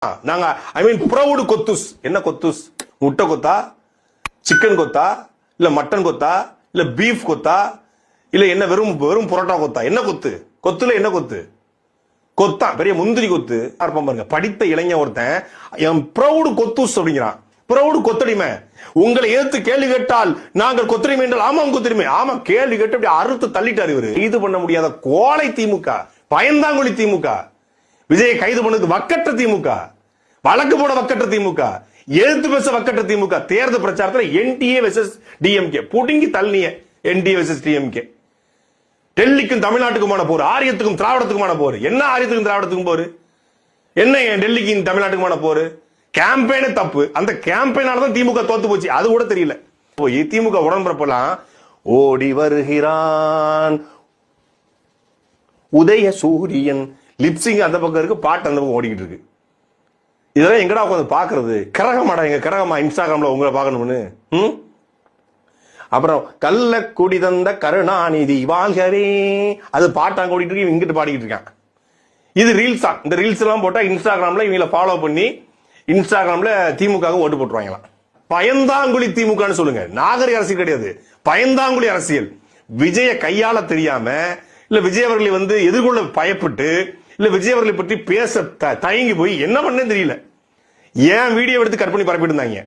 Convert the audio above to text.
நாங்க ஐ மீன் ப்ரௌட் கொத்துஸ். என்ன கொத்துஸ்? முட்டை கொத்தா, சிக்கன் கொத்தா, இல்ல மட்டன் கொத்தா, இல்ல பீஃப் கொத்தா, இல்ல என்ன வெறும் வெறும் புரோட்டா கொத்தா? என்ன கொத்து? கொத்துல என்ன கொத்து? கொத்தா பெரிய முந்திரி கொத்து இருப்பான் பாருங்க. படித்த இளைஞன் ஒருத்தன் என் ப்ரௌடு கொத்துஸ் அப்படிங்கிறான். ப்ரௌடு கொத்தடிமை. உங்களை ஏத்து கேள்வி கேட்டால் நாங்கள் கொத்தடிமை என்றால் ஆமா கொத்தடிமை. ஆமா கேள்வி கேட்டு அப்படி அறுத்து தள்ளிட்டாரு இவரு. கைது பண்ண முடியாத கோலை திமுக, பயந்தாங்குழி திமுக, விஜயை கைது பண்ணது வக்கற்ற திமுக, வழக்கு போட வக்கற்ற திமுக, எழுத்து பேச வக்கற்ற திமுக. தேர்தல் பிரச்சாரத்தில் என்டிஏ வெர்சஸ் டிஎம்கே புடுங்கி தள்ளிய என்டிஏ வெர்சஸ் டிஎம்கே. டெல்லிக்கும் தமிழ்நாட்டுக்குமான போர், ஆரியத்துக்கும் திராவிடத்துக்குமான போர். என்ன ஆரியத்துக்கும் திராவிடத்துக்கும் போர்? என்ன டெல்லிக்கும் தமிழ்நாட்டுக்குமான போர்? கேம்பெயினே தப்பு. அந்த கேம்பெயினால தான் திமுக தோத்து போச்சு. அது கூட தெரியல. திமுக உடன்பிறப்பெல்லாம் ஓடி வருகிறான் உதய சூரியன் லிப்சிங் அந்த பக்கம் இருக்கு, பாட்டு அந்த பக்கம் ஓடிக்கிட்டு இருக்கு. இதெல்லாம் எங்கடா உட்காந்து பாக்குறது? கிரகமாடா எங்க கிரகமா இன்ஸ்டாகிராம்ல உங்களை பார்க்கணும்னு. அப்புறம் கள்ள குடி தந்த கருணாநிதி வாழ்கவே, அது பாட்டாங்க ஓடிட்டு இருக்கு, இங்கிட்டு பாடிக்கிட்டு இருக்கான். இது ரீல்ஸா? இந்த ரீல்ஸ் எல்லாம் போட்டா இன்ஸ்டாகிராம்ல இவங்களை ஃபாலோ பண்ணி இன்ஸ்டாகிராம்ல திமுக ஓட்டு போட்டுருவாங்களாம். பயந்தாங்குழி திமுகன்னு சொல்லுங்க. நாகரிக அரசியல் கிடையாது, பயந்தாங்குழி அரசியல். விஜய கையாள தெரியாம, இல்ல விஜய் அவர்களை எதிர்கொள்ள பயப்பட்டு, இல்ல விஜய் அவர்களை பற்றி பேச தயங்கி போய் என்ன பண்ணே தெரியல. ஏன் வீடியோ எடுத்து கட் பண்ணி பரப்பிட்டு இருந்தாங்க.